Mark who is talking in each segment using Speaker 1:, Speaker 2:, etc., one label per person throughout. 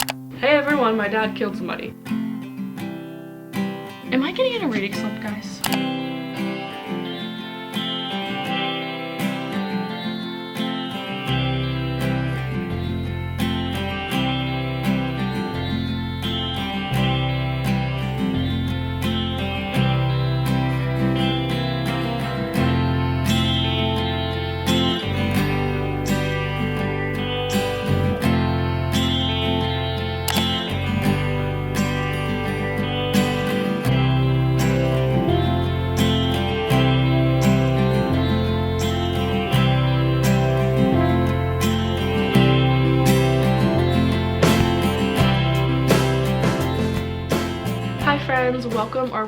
Speaker 1: Hey everyone, my dad killed somebody. Am I getting in a reading slump, guys?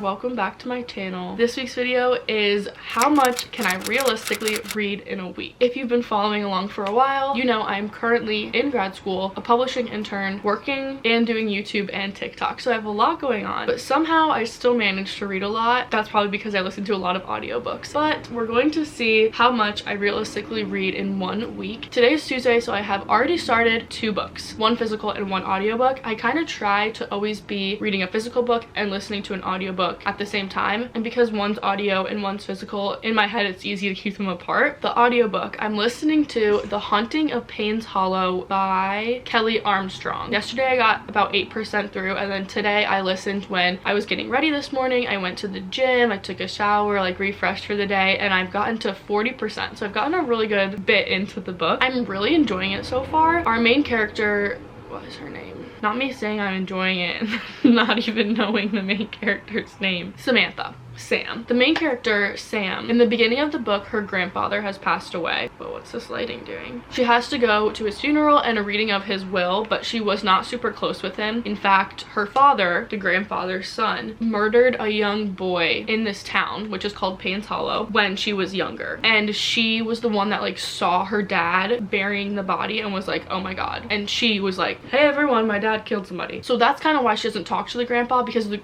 Speaker 1: Welcome back to my channel. This week's video is how much can I realistically read in a week. If you've been following along for a while, you know I'm currently in grad school, a publishing intern, working and doing YouTube and TikTok, so I have a lot going on, but somehow I still manage to read a lot. That's probably because I listen to a lot of audiobooks, but we're going to see how much I realistically read in 1 week. Today is Tuesday, so I have already started 2 books, one physical and one audiobook. I kind of try to always be reading a physical book and listening to an audiobook at the same time, and because one's audio and one's physical, in my head it's easy to keep them apart. The audiobook, I'm listening to The Haunting of Payne's Hollow by Kelly Armstrong. Yesterday I got about 8% through, and then today I listened when I was getting ready this morning. I went to the gym, I took a shower, like refreshed for the day, and I've gotten to 40%, so I've gotten a really good bit into the book. I'm really enjoying it so far. Our main character, what is her name? Not me saying I'm enjoying it, not even knowing the main character's name. Samantha. Sam. The main character, Sam, in the beginning of the book, her grandfather has passed away. But what's this lighting doing? She has to go to his funeral and a reading of his will, but she was not super close with him. In fact, her father, the grandfather's son, murdered a young boy in this town, which is called Payne's Hollow, when she was younger. And she was the one that like saw her dad burying the body and was like, oh my god. And she was like, hey everyone, my dad killed somebody. So that's kind of why she doesn't talk to the grandpa, because the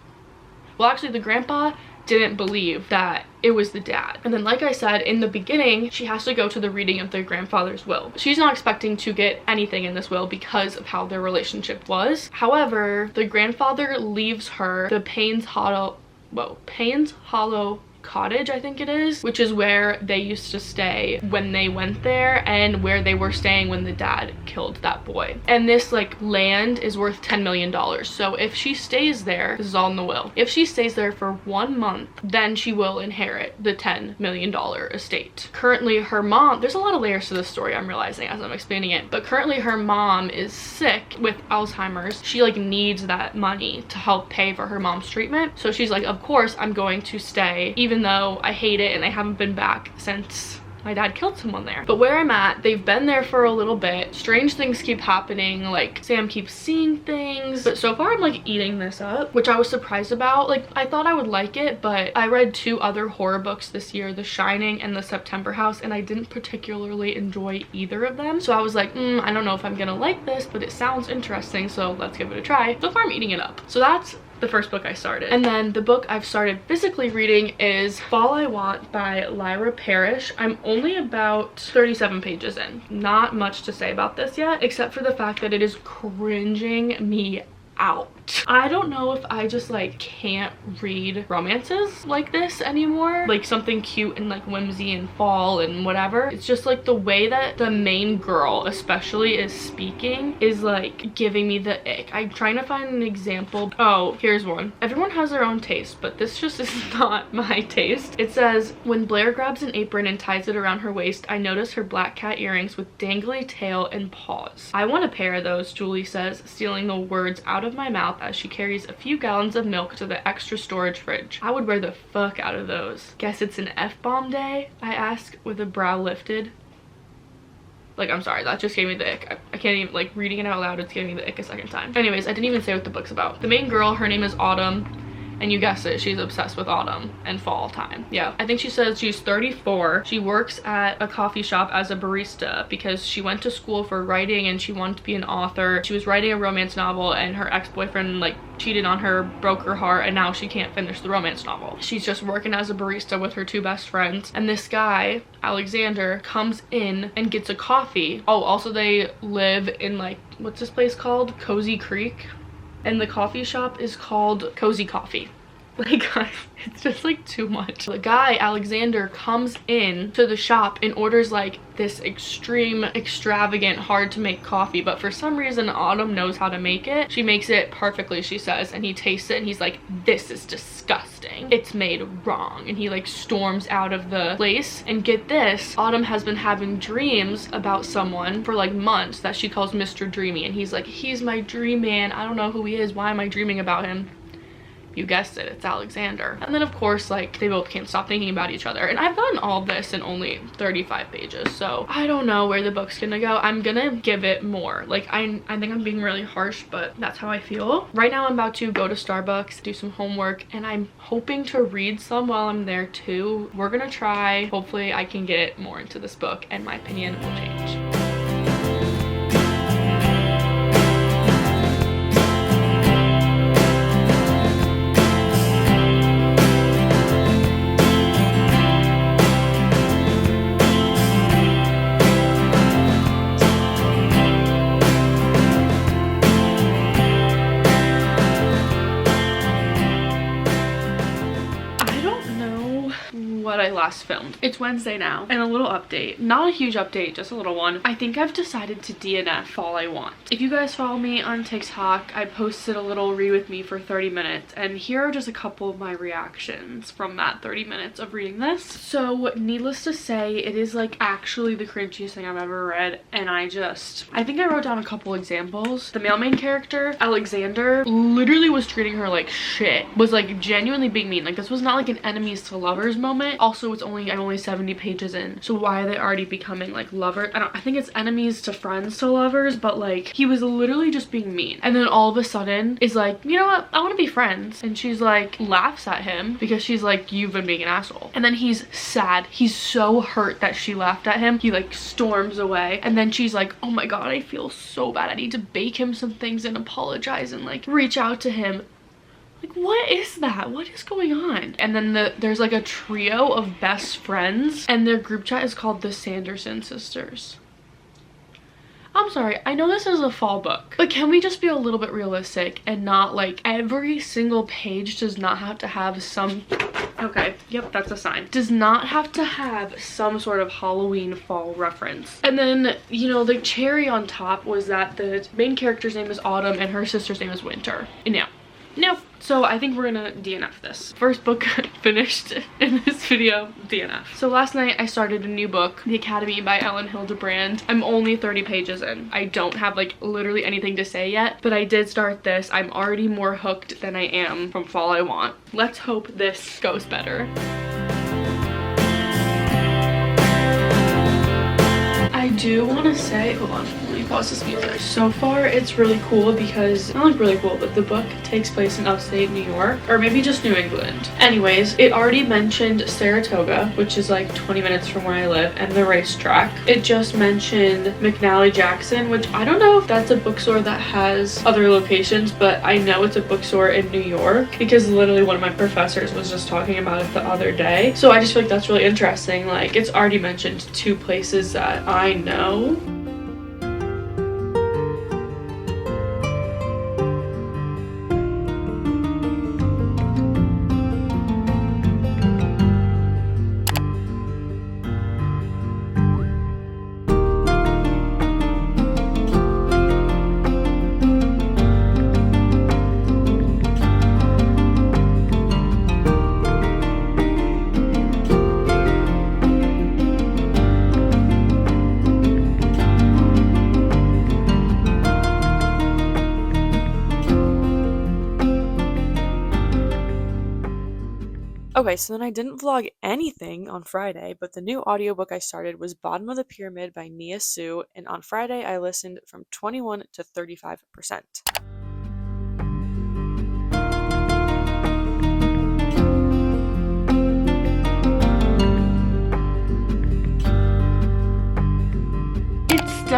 Speaker 1: grandpa didn't believe that it was the dad. And then, like I said, in the beginning, she has to go to the reading of their grandfather's will. She's not expecting to get anything in this will because of how their relationship was. However, the grandfather leaves her the Payne's Hollow Cottage, I think it is, which is where they used to stay when they went there and where they were staying when the dad killed that boy. And this like land is worth $10 million. So if she stays there, this is all in the will, if she stays there for 1 month, then she will inherit the $10 million estate. Currently her mom, there's a lot of layers to this story I'm realizing as I'm explaining it, but currently her mom is sick with Alzheimer's. She like needs that money to help pay for her mom's treatment. So she's like, of course I'm going to stay, even though I hate it and I haven't been back since my dad killed someone there. But where I'm at, they've been there for a little bit. Strange things keep happening, like Sam keeps seeing things, but so far I'm like eating this up, which I was surprised about. Like I thought I would like it, but I read 2 other horror books this year, The Shining and The September House, and I didn't particularly enjoy either of them. So I was like, I don't know if I'm gonna like this, but it sounds interesting, so let's give it a try. So far I'm eating it up. So that's the first book I started. And then the book I've started physically reading is Fall I Want by Lyra Parrish. I'm only about 37 pages in. Not much to say about this yet, except for the fact that it is cringing me out. I don't know if I just like can't read romances like this anymore, like something cute and like whimsy and fall and whatever. It's just like the way that the main girl especially is speaking is like giving me the ick. I'm trying to find an example. Oh, here's one. Everyone has their own taste, but this just is not my taste. It says, when Blair grabs an apron and ties it around her waist, I notice her black cat earrings with dangly tail and paws. I want a pair of those, Julie says, stealing the words out of my mouth as she carries a few gallons of milk to the extra storage fridge. I would wear the fuck out of those. Guess it's an F-bomb day? I ask with a brow lifted. Like, I'm sorry, that just gave me the ick. I can't even, like, reading it out loud, it's giving me the ick a second time. Anyways, I didn't even say what the book's about. The main girl, her name is Autumn, And you guessed it, she's obsessed with autumn and fall time. Yeah, I think she says she's 34. She works at a coffee shop as a barista because she went to school for writing and she wanted to be an author. She was writing a romance novel and her ex-boyfriend like cheated on her, broke her heart, and now she can't finish the romance novel. She's just working as a barista with her two best friends, and this guy, Alexander, comes in and gets a coffee. Oh, also they live in like, what's this place called? Cozy Creek. And the coffee shop is called Cozy Coffee. Like, guys, it's just like too much. The guy, Alexander, comes in to the shop and orders like this extreme, extravagant, hard to make coffee, but for some reason Autumn knows how to make it. She makes it perfectly, she says, and he tastes it and he's like, this is disgusting. It's made wrong. And he like storms out of the place. And get this, Autumn has been having dreams about someone for like months that she calls Mr. Dreamy, and he's like, he's my dream man. I don't know who he is. Why am I dreaming about him? You guessed it, it's Alexander. And then of course, like, they both can't stop thinking about each other. And I've gotten all this in only 35 pages, so I don't know where the book's gonna go. I'm gonna give it more. Like, I think I'm being really harsh, but that's how I feel. Right now I'm about to go to Starbucks, do some homework, and I'm hoping to read some while I'm there too. We're gonna try. Hopefully I can get more into this book and my opinion will change. What I last filmed. It's Wednesday now, and a little update. Not a huge update, just a little one. I think I've decided to DNF All I Want. If you guys follow me on TikTok, I posted a little read with me for 30 minutes, and here are just a couple of my reactions from that 30 minutes of reading this. So, needless to say, it is like actually the cringiest thing I've ever read, and I think I wrote down a couple examples. The male main character, Alexander, literally was treating her like shit. Was like genuinely being mean. Like, this was not like an enemies to lovers moment. Also, I'm only 70 pages in, so why are they already becoming like lovers? I think it's enemies to friends to lovers, but like he was literally just being mean. And then all of a sudden is like, you know what, I want to be friends. And she's like laughs at him because she's like, you've been being an asshole. And then he's sad, he's so hurt that she laughed at him. He like storms away, and then she's like, oh my god, I feel so bad, I need to bake him some things and apologize and like reach out to him. Like, what is that? What is going on? And then there's like a trio of best friends, and their group chat is called the Sanderson sisters. I'm sorry, I know this is a fall book, but can we just be a little bit realistic and not like every single page does not have to have some... Okay, yep, that's a sign. Does not have to have some sort of Halloween fall reference. And then, you know, the cherry on top was that the main character's name is Autumn and her sister's name is Winter. And yeah. Nope. So I think we're gonna DNF this. First book finished in this video, DNF. So last night I started a new book, The Academy by Ellen Hildebrand. I'm only 30 pages in. I don't have like literally anything to say yet, but I did start this. I'm already more hooked than I am from Fall I Want. Let's hope this goes better. I do want to say, hold on, let me pause this music. So far, it's really cool because, not like really cool, but the book takes place in upstate New York, or maybe just New England. Anyways, it already mentioned Saratoga, which is like 20 minutes from where I live, and the racetrack. It just mentioned McNally Jackson, which I don't know if that's a bookstore that has other locations, but I know it's a bookstore in New York because literally one of my professors was just talking about it the other day. So I just feel like that's really interesting. Like, it's already mentioned two places that I know. Okay, so then I didn't vlog anything on Friday, but the new audiobook I started was Bottom of the Pyramid by Nia Sue, and on Friday I listened from 21 to 35%.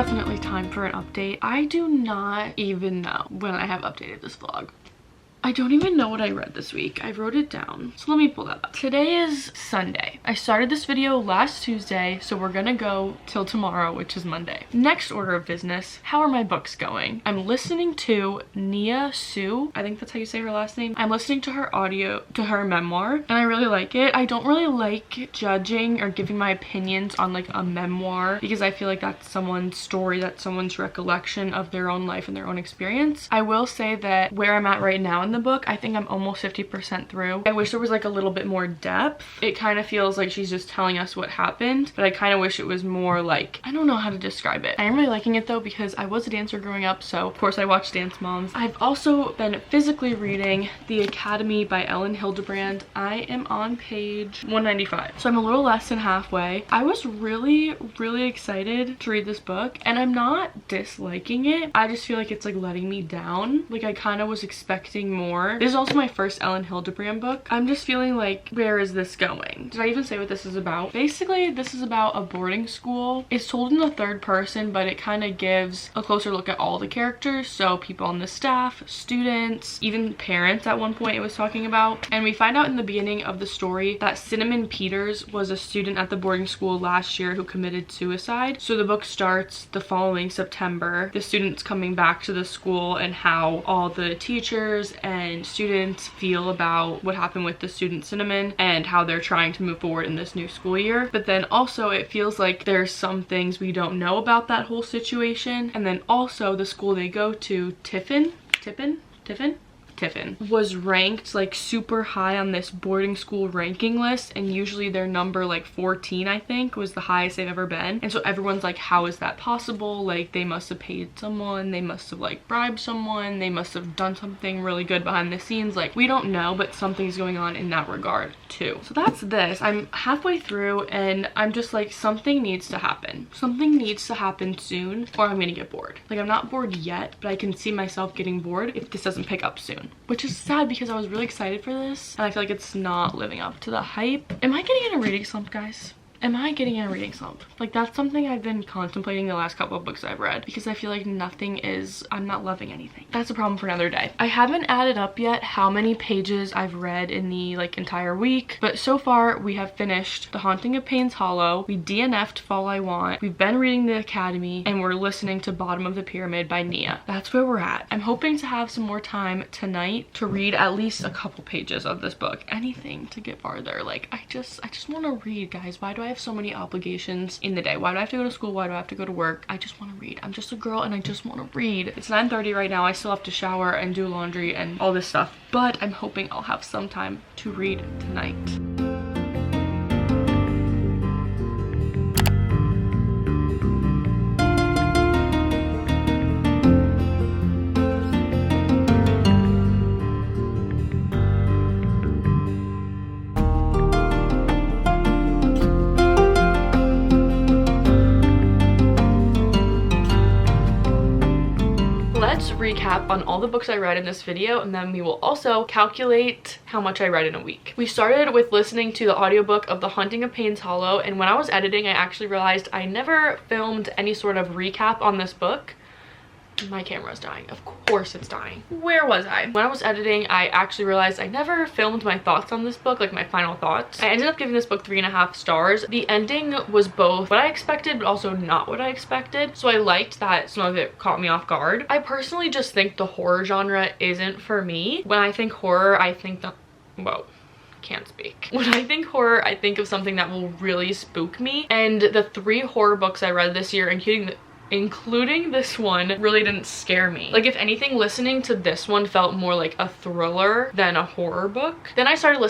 Speaker 1: definitely time for an update. I do not even know when I have updated this vlog. I don't even know what I read this week. I wrote it down. So let me pull that up. Today is Sunday. I started this video last Tuesday, so we're gonna go till tomorrow, which is Monday. Next order of business, how are my books going? I'm listening to Nia Sue. I think that's how you say her last name. I'm listening to her memoir, and I really like it. I don't really like judging or giving my opinions on like a memoir because I feel like that's someone's story, that's someone's recollection of their own life and their own experience. I will say that where I'm at right now in the book, I think I'm almost 50% through. I wish there was like a little bit more depth. It kind of feels like she's just telling us what happened, but I kind of wish it was more like, I don't know how to describe it. I am really liking it though because I was a dancer growing up, so of course I watched Dance Moms. I've also been physically reading The Academy by Ellen Hildebrand. I am on page 195, so I'm a little less than halfway. I was really excited to read this book, and I'm not disliking it. I just feel like it's like letting me down. Like I kind of was expecting more. This is also my first Ellen Hildebrand book. I'm just feeling like, where is this going? Did I even say what this is about? Basically, this is about a boarding school. It's told in the third person, but it kind of gives a closer look at all the characters. So people on the staff, students, even parents at one point it was talking about. And we find out in the beginning of the story that Cinnamon Peters was a student at the boarding school last year who committed suicide. So the book starts the following September, the students coming back to the school and how all the teachers and students feel about what happened with the student Cinnamon and how they're trying to move forward in this new school year. But then also it feels like there's some things we don't know about that whole situation. And then also the school they go to, Tiffin was ranked like super high on this boarding school ranking list, and usually their number like 14 I think was the highest they've ever been. And so everyone's like, how is that possible? Like they must have paid someone, they must have like bribed someone, they must have done something really good behind the scenes. Like we don't know, but something's going on in that regard too. So that's this. I'm halfway through and I'm just like, something needs to happen. Something needs to happen soon or I'm gonna get bored. Like I'm not bored yet, but I can see myself getting bored if this doesn't pick up soon. Which is sad because I was really excited for this and I feel like it's not living up to the hype. Am I getting in a reading slump, guys? Am I getting in a reading slump? Like that's something I've been contemplating the last couple of books I've read because I feel like I'm not loving anything. That's a problem for another day. I haven't added up yet how many pages I've read in the like entire week, but so far we have finished The Haunting of Payne's Hollow, we DNF'd Fall I Want, we've been reading The Academy, and we're listening to Bottom of the Pyramid by Nia. That's where we're at. I'm hoping to have some more time tonight to read at least a couple pages of this book. Anything to get farther. Like I just want to read, guys. Why do I have so many obligations in the day? Why do I have to go to school? Why do I have to go to work? I just want to read. I'm just a girl and I just want to read. It's 9:30 right now. I still have to shower and do laundry and all this stuff, but I'm hoping I'll have some time to read tonight. Recap on all the books I read in this video, and then we will also calculate how much I read in a week. We started with listening to the audiobook of The Haunting of Payne's Hollow, and when I was editing I actually realized I never filmed any sort of recap on this book. My camera's dying. Of course it's dying. Where was I? When I was editing, I actually realized I never filmed my thoughts on this book, like my final thoughts. I ended up giving this book 3.5 stars. The ending was both what I expected, but also not what I expected. So I liked that some of it caught me off guard. I personally just think the horror genre isn't for me. When I think horror, I think can't speak. When I think horror, I think of something that will really spook me. And the 3 horror books I read this year, including this one, really didn't scare me. Like if anything, listening to this one felt more like a thriller than a horror book. Then I started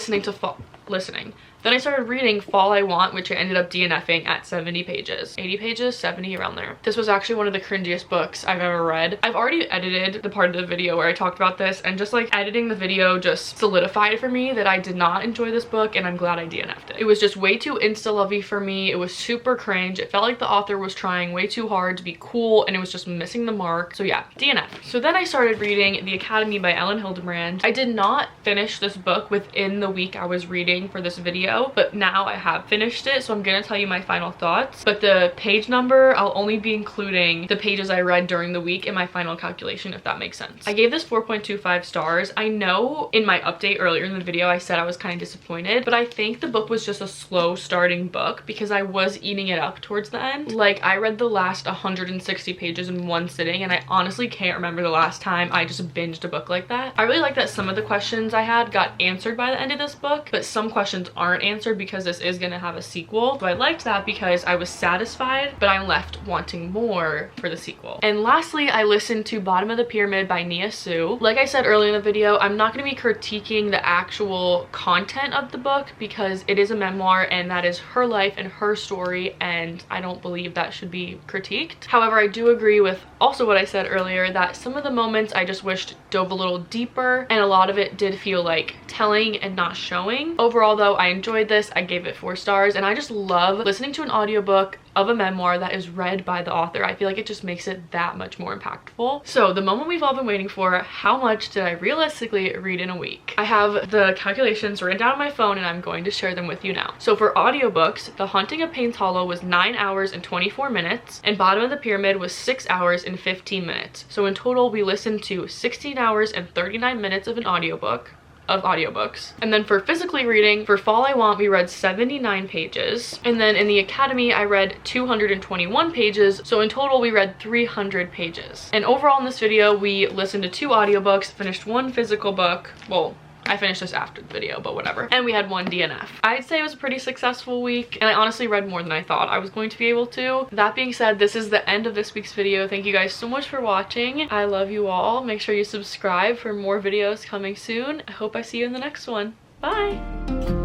Speaker 1: Then I started reading Fall I Want, which I ended up DNFing at 70 pages. 80 pages? 70, around there. This was actually one of the cringiest books I've ever read. I've already edited the part of the video where I talked about this, and just like editing the video just solidified for me that I did not enjoy this book, and I'm glad I DNF'd it. It was just way too insta-lovey for me. It was super cringe. It felt like the author was trying way too hard to be cool, and it was just missing the mark. So yeah, DNF. So then I started reading The Academy by Ellen Hildebrand. I did not finish this book within the week I was reading for this video. video, but now I have finished it, so I'm gonna tell you my final thoughts. But the page number, I'll only be including the pages I read during the week in my final calculation, if that makes sense. I gave this 4.25 stars. I know in my update earlier in the video I said I was kind of disappointed, but I think the book was just a slow starting book because I was eating it up towards the end. Like, I read the last 160 pages in one sitting, and I honestly can't remember the last time I just binged a book like that. I really like that some of the questions I had got answered by the end of this book, but some questions aren't answered because this is gonna have a sequel. So I liked that because I was satisfied, but I'm left wanting more for the sequel. And lastly, I listened to Bottom of the Pyramid by Nia Sue. Like I said earlier in the video, I'm not gonna be critiquing the actual content of the book because it is a memoir and that is her life and her story, and I don't believe that should be critiqued. However, I do agree with also what I said earlier, that some of the moments I just wished dove a little deeper, and a lot of it did feel like telling and not showing. Overall though, I enjoyed this. I gave it 4 stars, and I just love listening to an audiobook of a memoir that is read by the author. I feel like it just makes it that much more impactful. So the moment we've all been waiting for, how much did I realistically read in a week? I have the calculations written down on my phone and I'm going to share them with you now. So for audiobooks, The Haunting of Payne's Hollow was 9 hours and 24 minutes and Bottom of the Pyramid was 6 hours and 15 minutes. So in total, we listened to 16 hours and 39 minutes of an audiobook. Of audiobooks. And then for physically reading, for Fall I Want, we read 79 pages. And then in the Academy, I read 221 pages. So in total, we read 300 pages. And overall in this video, we listened to 2 audiobooks, finished 1 physical book. Well, I finished this after the video, but whatever. And we had 1 DNF. I'd say it was a pretty successful week, and I honestly read more than I thought I was going to be able to. That being said, this is the end of this week's video. Thank you guys so much for watching. I love you all. Make sure you subscribe for more videos coming soon. I hope I see you in the next one. Bye!